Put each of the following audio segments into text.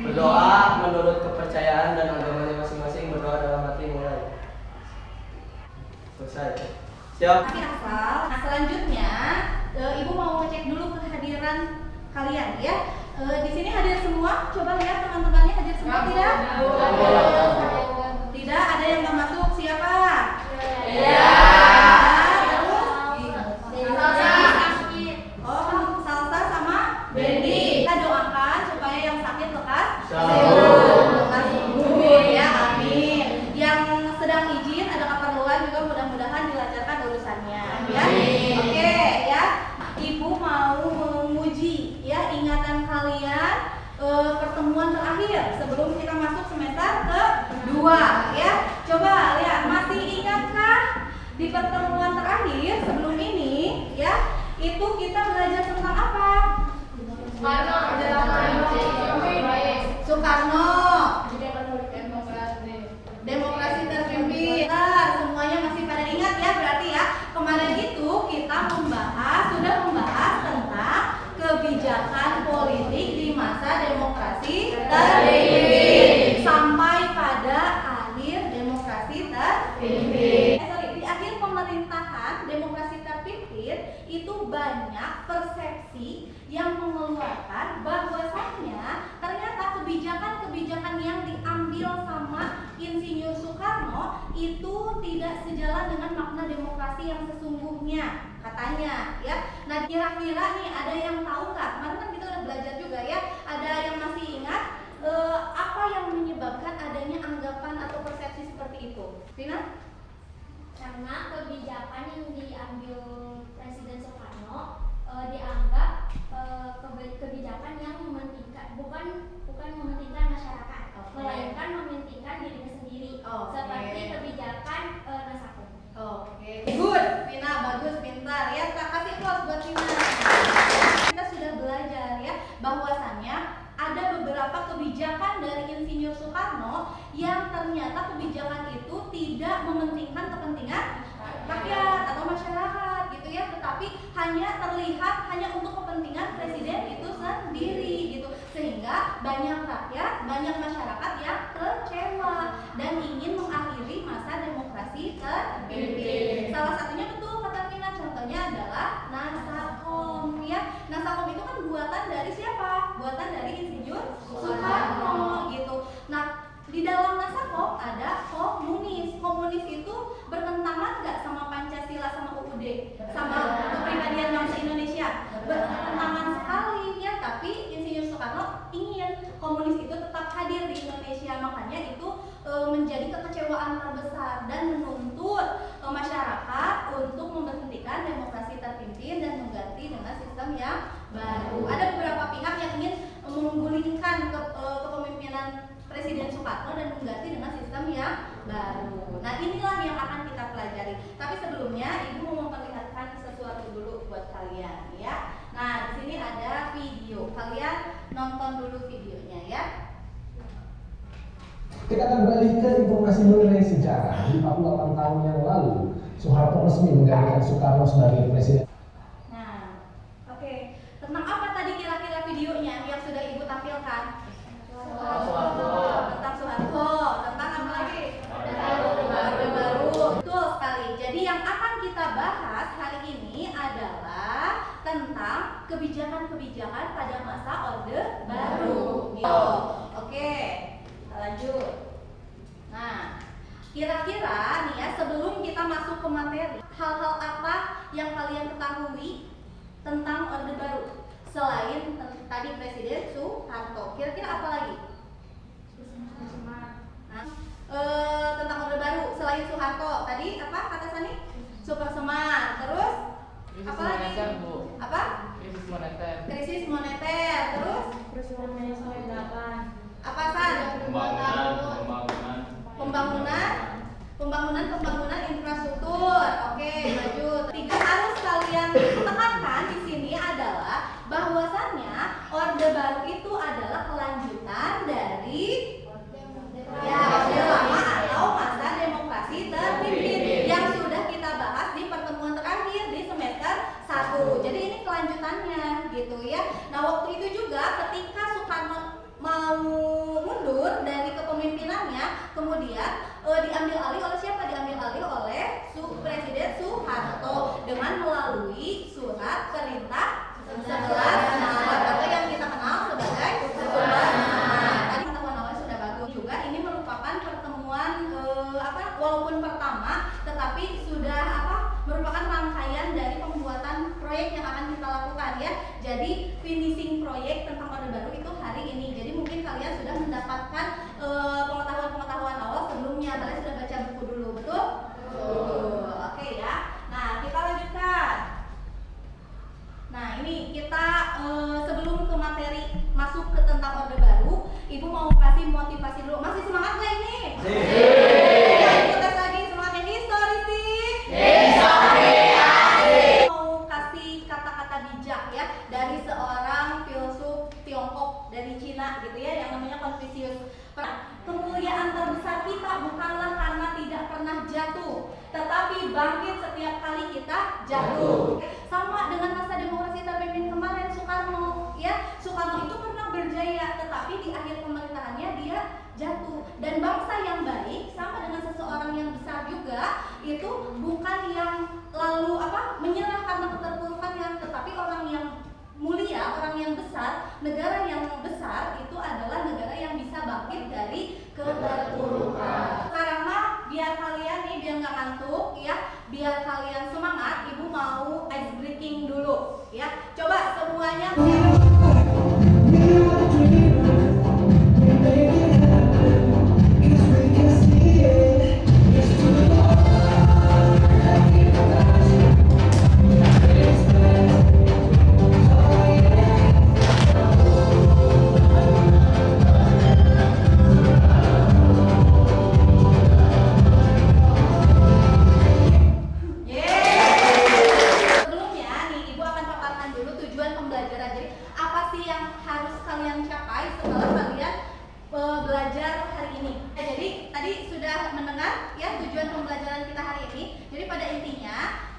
Berdoa menurut kepercayaan dan agamanya masing-masing. Berdoa dalam hati mulai. Selesai. Siap. Tapi hafal. Nah selanjutnya ibu mau ngecek dulu kehadiran kalian ya. Di sini hadir semua. Coba lihat teman-temannya hadir semua tidak? Tidak. Ada yang nggak masuk? Siapa? Iya. Salsa sama Bendi. Kita doakan supaya yang sakit lekas sembuh ya, amin. Yang sedang izin ada keperluan juga mudah-mudahan dilancarkan urusannya ya. Oke ya. Ibu mau menguji ya ingatan kalian pertemuan terakhir sebelum kita masuk semester kedua ya. Coba lihat, masih ingatkah di pertemuan terakhir sebelum ini ya, itu kita belajar tentang apa? Soekarno, demokrasi terpimpin. Semuanya masih pada ingat ya, berarti ya. Kemarin itu kita sudah membahas tentang kebijakan politik di masa demokrasi terpimpin sampai pada akhir demokrasi terpimpin. Di akhir pemerintahan demokrasi terpimpin itu banyak persepsi yang mengeluarkan bahwasannya ternyata kebijakan-kebijakan yang diambil sama Insinyur Soekarno itu tidak sejalan dengan makna demokrasi yang sesungguhnya katanya ya. Nah kira-kira nih ada yang tahu nggak? Kemarin kan kita udah belajar juga ya. Ada yang masih ingat apa yang menyebabkan adanya anggapan atau persepsi seperti itu? Rina? Karena kebijakan yang diambil Presiden Soekarno dianggap kebijakan yang mementingkan bukan mementingkan masyarakat, melainkan mementingkan dirinya sendiri, seperti kebijakan Nasakom. Good, Vina, bagus, pintar ya. Kasih applause buat Vina. Kita sudah belajar ya bahwasannya ada beberapa kebijakan dari Insinyur Soekarno yang ternyata kebijakan itu tidak mementingkan kepentingan rakyat atau masyarakat gitu ya, tetapi hanya untuk kepentingan presiden itu sendiri gitu, sehingga banyak rakyat, banyak masyarakat yang kecewa dan ingin mengakhiri masa demokrasi terpimpin. Salah satunya betul kata Vina, contohnya adalah Nasakom ya. Nasakom itu kan buatan dari siapa? Buatan dari Insinyur Soekarno gitu. Nah di dalam Nasakom ada komunis. Komunis itu bertentangan nggak sama Pancasila, sama UUD, sama kepribadian bangsa Indonesia? Bertentangan sekali ya. Tapi Insinyur Soekarno ingin komunis itu tetap hadir di Indonesia, makanya itu menjadi kekecewaan terbesar dan menuntut masyarakat untuk memberhentikan demokrasi terpimpin dan mengganti dengan sistem yang baru. Ada beberapa pihak yang ingin menggulingkan kepemimpinan Presiden Soekarno dan mengganti dengan sistem yang baru. Nah inilah yang akan kita pelajari. Tapi sebelumnya ibu mau memperlihatkan sesuatu dulu buat kalian ya. Nah di sini ada video. Kalian nonton dulu videonya ya. Kita akan beralih ke informasi mengenai sejarah. 48 tahun yang lalu, Soeharto resmi menggantikan Soekarno sebagai presiden. Nah, oke. Tentang apa tadi kira-kira videonya yang sudah ibu tampilkan? Tentang Soeharto. Tentang apa lagi? Orde Baru. Betul sekali. Jadi yang akan kita bahas hari ini adalah tentang kebijakan-kebijakan pada masa Orde Baru. Oke. Lanjut. Nah, kira-kira nih ya sebelum kita masuk ke materi, hal-hal apa yang kalian ketahui tentang Orde Baru selain tadi Presiden Soeharto? Kira-kira apa lagi? Nah, tentang Orde Baru selain Soeharto tadi apa kata Sani? Super Semar. Terus apa lagi? Apa? Krisis moneter. Terus? Apa San? Pembangunan infrastruktur. Oke, lanjut. 3 harus kalian tekankan di sini adalah bahwasannya Orde Baru itu adalah kelanjutan dari Orde Lama atau masa demokrasi terpimpin yang sudah kita bahas di pertemuan terakhir di semester 1. Jadi ini kelanjutannya gitu ya. Nah, waktu itu juga ketika Soekarno mau kemudian diambil alih oleh siapa? Diambil alih oleh Presiden Soeharto dengan melalui surat perintah 11 Maret atau yang kita kenal sebagai 11 Maret. Tadi pengetahuan awalnya sudah bagus juga. Ini merupakan pertemuan walaupun pertama, tetapi sudah merupakan rangkaian dari pembuatan proyek yang akan kita lakukan ya. Jadi finishing proyek tentang Orde Baru itu hari ini. Jadi mungkin kalian sudah mendapatkan pengetahuan awal sebelumnya. Kalian sudah baca buku dulu, betul? Oke ya. Nah, kita lanjutkan. Nah, ini kita sebelum ke materi masuk ke tentang Orde Baru, Ibu mau kasih motivasi dulu. Masih semangat nggak ini? Ya, Ibu tes lagi semangatnya historistik. Mau kasih kata-kata bijak ya dari seorang filsuf Tiongkok dari Cina gitu ya, yang namanya Confucius. Kemuliaan terbesar kita bukanlah karena tidak pernah jatuh, tetapi bangkit setiap kali kita jatuh. Sama dengan masa demokrasi terpimpin kemarin Soekarno ya. Soekarno itu pernah berjaya, tetapi di akhir pemerintahannya dia jatuh. Dan bangsa yang baik sama dengan seseorang yang besar juga itu bukan yang lalu menyerah karena keterpurukannya, tetapi orang yang mulia, orang yang besar, negara yang besar itu adalah negara yang bisa bangkit dari keterpurukan. Sekarang mah biar kalian nih biar nggak ngantuk ya, biar kalian semangat, Ibu mau ice breaking dulu ya. Coba semuanya.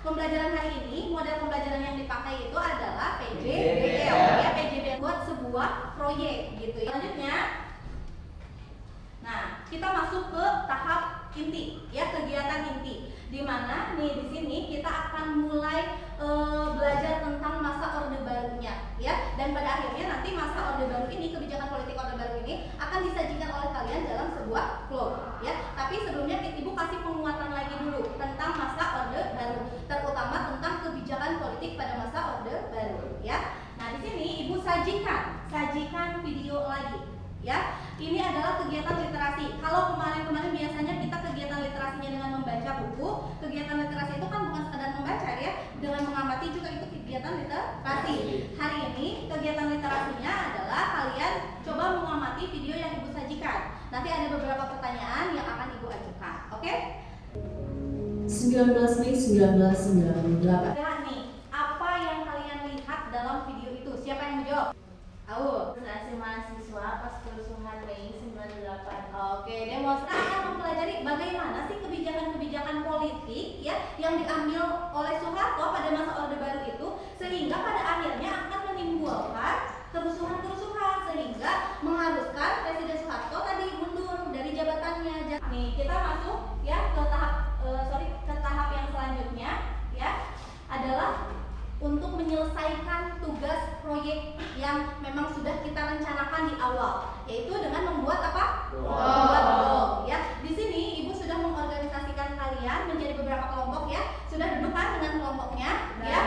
Pembelajaran hari ini, model pembelajaran yang dipakai itu adalah PJBL ya, PJBL buat sebuah proyek gitu ya. Selanjutnya, nah kita masuk ke tahap inti ya, kegiatan inti, di mana nih di sini kita akan mulai belajar tentang masa Orde Barunya ya, dan pada akhirnya nanti masa Orde Baru ini, kebijakan politik Orde Baru ini akan disajikan oleh kalian dalam sebuah vlog ya. Tapi sebelumnya Ibu kasih penguatan lagi dulu tentang masa Orde Baru, terutama tentang kebijakan politik pada masa Orde Baru ya. Nah, di sini Ibu sajikan video lagi ya. Ini adalah kegiatan literasi. Kalau kemarin biasanya kita kegiatan literasinya dengan membaca buku, kegiatan literasi itu kan bukan sekadar membaca ya, dengan mengamati juga itu kegiatan literasi. Hari ini kegiatan literasinya adalah kalian coba mengamati video yang Ibu sajikan. Nanti ada beberapa pertanyaan yang akan Ibu ajukan. Oke? 19 Mei 1998. Ya nih, apa yang kalian lihat dalam video itu? Siapa yang menjawab? Tahu? Demonstrasi mahasiswa pas kerusuhan Mei 98. Oke, demonstrasi akan mempelajari bagaimana sih kebijakan-kebijakan politik ya yang diambil oleh Soeharto pada masa Orde Baru itu, sehingga pada akhirnya akan menimbulkan kerusuhan-kerusuhan sehingga mengharuskan Presiden Soeharto tadi mundur dari jabatannya. Nih, kita masuk ya ke tahap yang selanjutnya ya, adalah untuk menyelesaikan tugas proyek yang memang sudah kita rencanakan di awal, yaitu dengan membuat apa? Membuat blog ya. Di sini Ibu sudah mengorganisasikan kalian menjadi beberapa kelompok ya. Sudah duduk kan dengan kelompoknya ya.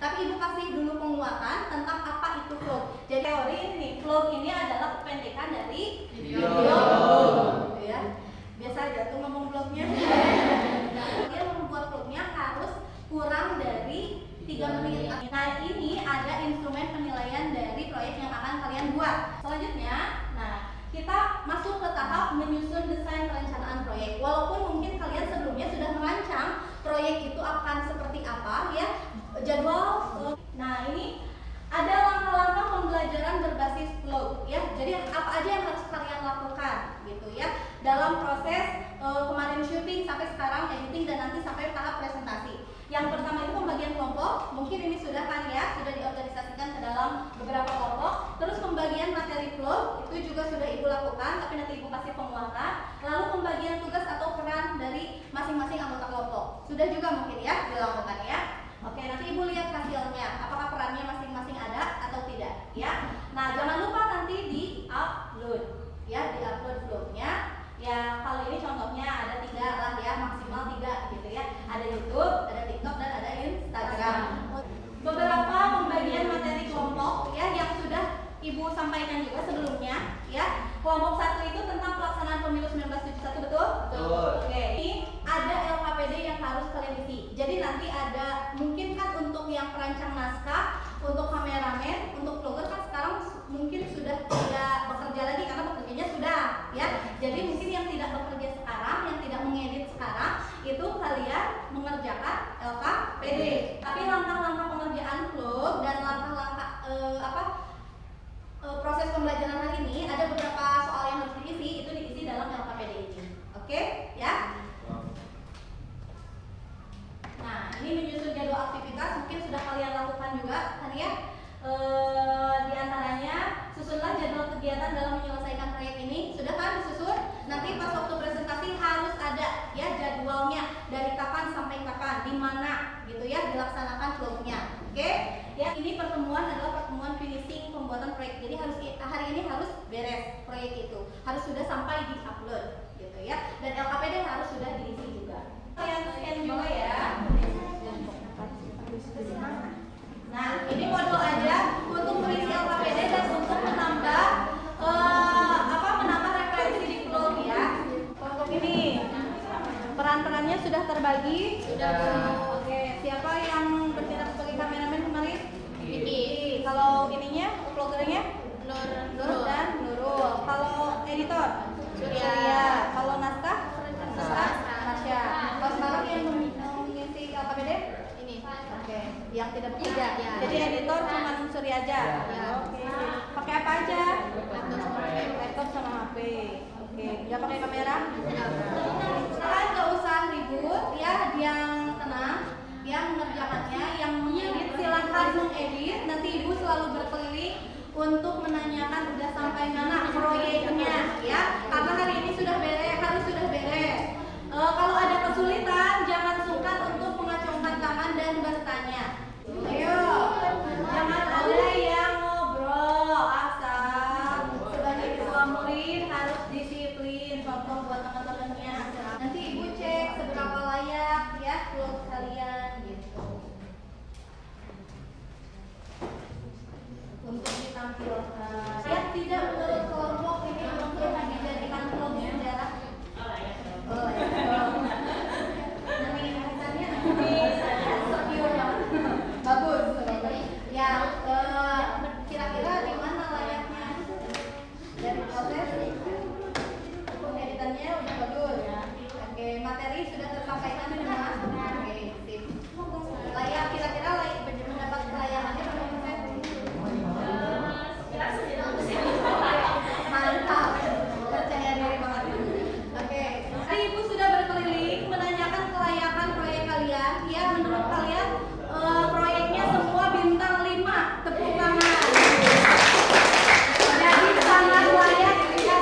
Tapi Ibu kasih dulu penguatan tentang apa itu vlog. Jadi teori ini, vlog ini adalah kependekan dari video blog gitu ya. Biasa aja tuh ngomong vlognya. Dia membuat vlognya harus kurang dari 3 menit. Nah, ini ada instrumen penilaian dari proyek yang akan kalian buat. Selanjutnya, nah kita masuk ke tahap menyusun desain perencanaan proyek. Walaupun mungkin kalian sebelumnya sudah merancang proyek itu akan seperti apa ya, jadwal. Nah, ini ada langkah-langkah pembelajaran berbasis vlog ya. Jadi apa aja yang harus kalian lakukan gitu ya dalam proses kemarin syuting sampai sekarang editing dan nanti sampai tahap presentasi. Yang pertama itu pembagian kelompok, mungkin ini sudah kan ya, sudah diorganisasikan ke dalam beberapa kelompok. Terus pembagian materi vlog itu juga sudah Ibu lakukan, tapi nanti Ibu kasih penguatan. Lalu pembagian Sudah juga mungkin ya dilakukan ya. Oke, nanti Ibu lihat hasilnya. Apakah perannya masing-masing ada atau tidak ya. Nah, jangan lupa nanti di-upload ya, di-upload vlognya. Ya, kalau ini contohnya ada 3 lah ya, maksimal 3 gitu ya. Ada YouTube, ada TikTok, dan ada Instagram. Beberapa pembagian materi kelompok ya yang sudah Ibu sampaikan juga sebelumnya ya. Kelompok 1 itu tentang pelaksanaan pemilu 1971, betul? Betul. Oke, ini ada LKPD yang harus kalian isi. Jadi nanti ada mungkin kan untuk yang perancang naskah, untuk kameramen, untuk vlogger kan sekarang mungkin sudah tidak bekerja lagi karena bekerjanya sudah ya. Jadi mungkin yang tidak bekerja sekarang, yang tidak mengedit sekarang, itu kalian mengerjakan LKPD. Tapi langkah-langkah pengerjaan vlog dan langkah-langkah proses pembelajaran hari ini ada beberapa soal yang harus diisi, itu diisi dalam LKPD ini. Oke, ya? Nah, ini menyusun jadwal aktivitas mungkin sudah kalian lakukan juga kan ya? Di antaranya susunlah jadwal kegiatan dalam menyelesaikan proyek ini. Sudah kan disusun? Nanti pas waktu presentasi harus ada ya jadwalnya dari kapan sampai kapan, di mana gitu ya dilaksanakan vlognya. Oke? Ya, ini pertemuan adalah pertemuan finishing pembuatan proyek. Jadi harus hari ini harus beres proyek itu. Harus sudah sampai di-upload gitu ya. Dan LKPD harus sudah diisi juga. Kalian scan juga ya. Nah, ini modul aja untuk mengisi LKPD dan untuk menambah menambah referensi di vlog ya. Untuk ini peran-perannya sudah terbagi. Sudah. Oke, siapa yang bertindak sebagai kameramen kemarin? Vicky. Kalau ininya, vloggernya? Nur dan Nurul. Kalau editor? Surya. Kalau naskah? Tasya. Kalau sekarang yang mengisi LKPD? Ini. Oke, yang tidak bekerja. Jadi editor cuma Surya aja. Oke. Pakai apa aja? Laptop sama HP. Oke, nggak pakai kamera? Sekarang nggak usah ribut ya, yang tenang, yang mengerjakannya, yang mengedit silahkan mengedit. Nanti Ibu selalu berkeliling untuk menanyakan udah sampai mana proyeknya ya. Karena hari ini sudah beres, harus sudah beres. Kalau ada kesulitan jangan sungkan untuk mengacungkan tangan dan bertanya. Ayo, jangan ada yang ngobrol asal. Sebagai ketua murid harus disiplin. Contoh buat teman-temannya. Nanti Ibu cek seberapa layak ya vlog kalian gitu. Untuk ditampilkan. Ya tidak menurut kelompok ini untuk dijadikan vlog sejarah. Oh ya. Nanti misalnya bisa ya secure banget. Bagus. Ya kira-kira di mana layaknya dari proses pengeditannya udah bagus. Oke, materi sudah tersampaikan semua. Oke, sip. Layak kira-kira layak mendapat kelayakannya berapa persen? Mantap, percaya diri banget. Oke, tadi Ibu sudah berkeliling menanyakan kelayakan proyek kalian. Ya, menurut kalian proyeknya semua bintang 5, tepuk tangan. Jadi sangat layak ya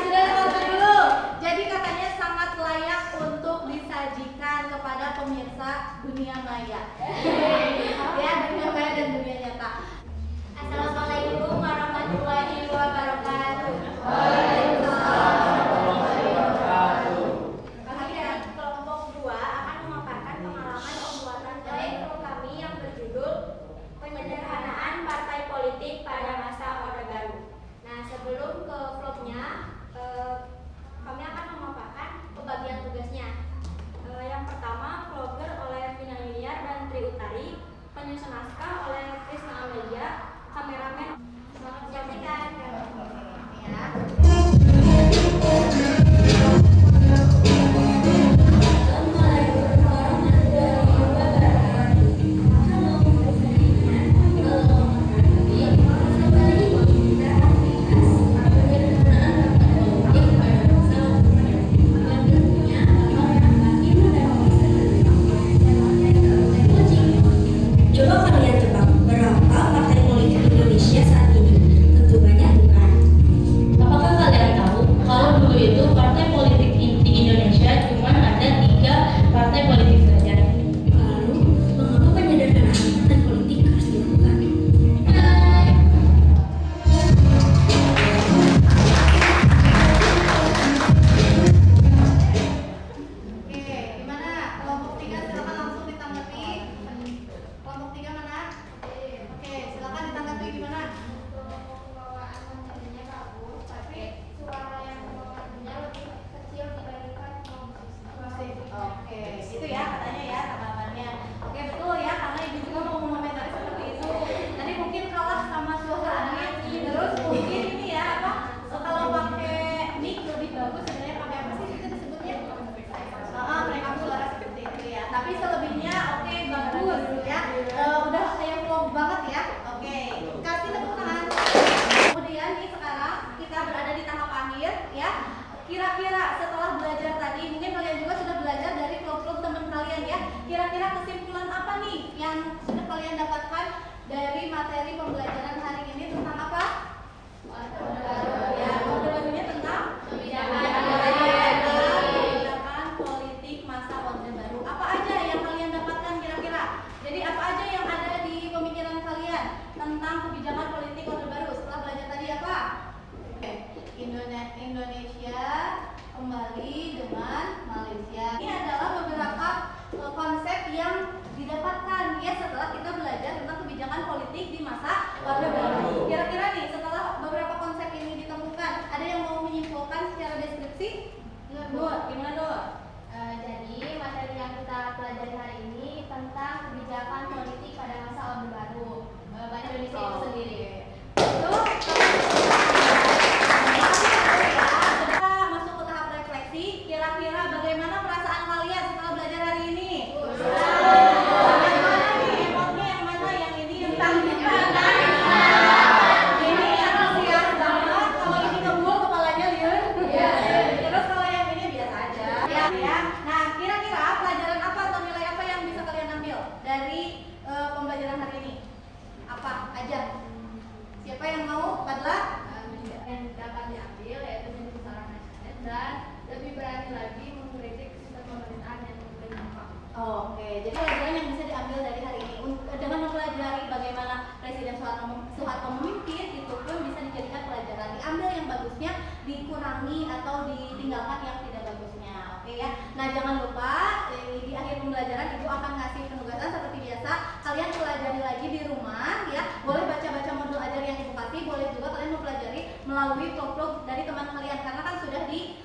ya. Kira-kira setelah belajar tadi, mungkin kalian juga sudah belajar dari vlog-vlog teman kalian ya. Kira-kira kesimpulan apa nih yang sudah kalian dapatkan dari materi pembelajaran hari ini tentang apa? Ya, orde barunya tentang kebijakan politik masa orde baru. Apa aja yang kalian dapatkan kira-kira? Jadi apa aja yang ada di pemikiran kalian tentang kebijakan politik orde baru setelah belajar tadi apa? Indonesia kembali dengan Malaysia. Ini adalah beberapa konsep yang didapatkan ya setelah kita belajar tentang kebijakan politik di masa orde baru. Kira-kira nih setelah beberapa konsep ini ditemukan, ada yang mau menyimpulkan secara deskripsi? Gimana Nur? Jadi materi yang kita pelajari hari ini tentang kebijakan politik pada masa orde baru Bank Indonesia itu sendiri. Itu kita masuk ke tahap refleksi. Kira-kira bagaimana perasaan kalian setelah belajar hari ini? Yang mana nih? Emotnya yang mana? Yang ini yang tanggung ini yang antusias banget. Kalau ini kebul kepalanya liur. Terus kalau yang ini biasa aja. Ya. Nah, kira-kira pelajaran apa atau nilai apa yang bisa kalian ambil dari pembelajaran hari ini? Apa aja? Siapa yang mau? Fadla? Yang dapat diambil yaitu jenis usaha nasionalis dan lebih berani lagi mengkritik sistem pemerintahan yang berdampak. Oke, jadi pelajaran yang bisa diambil dari hari ini dengan mempelajari bagaimana Presiden Soeharto memimpin itu pun bisa dijadikan pelajaran. Diambil yang bagusnya, dikurangi atau ditinggalkan yang tidak bagusnya. Oke ya. Nah jangan lupa di akhir pembelajaran Ibu akan ngasih penugasan seperti biasa. Kalian pelajari lagi di rumah ya. Boleh baca-baca modul ajar yang Ibu kasih, boleh juga kalian mempelajari melalui vlog-vlog dari teman kalian karena kan sudah di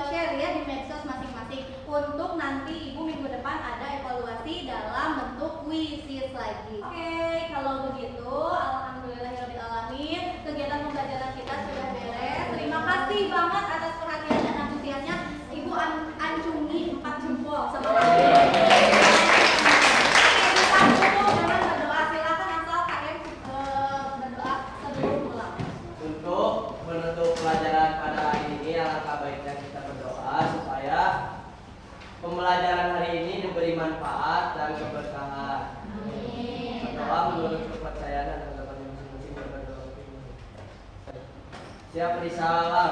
share ya di medsos masing-masing. Untuk nanti Ibu minggu depan ada evaluasi dalam bentuk kuisis lagi. Oke, kalau begitu alhamdulillahirobbilalamin kegiatan pembelajaran kita sudah beres. Terima kasih banget atas perhatian dan antusiasnya. Ibu ancungi 4 jempol sebenarnya. Dengan berdoa, silakan asal kalian berdoa sebelum pulang. Untuk menutup pelajaran pada hari ini, alangkah baiknya kita berdoa supaya pembelajaran hari ini diberi manfaat dan keberkahan. Berdoa menurut kepercayaan dan agama masing-masing berdoa. Siap risalah.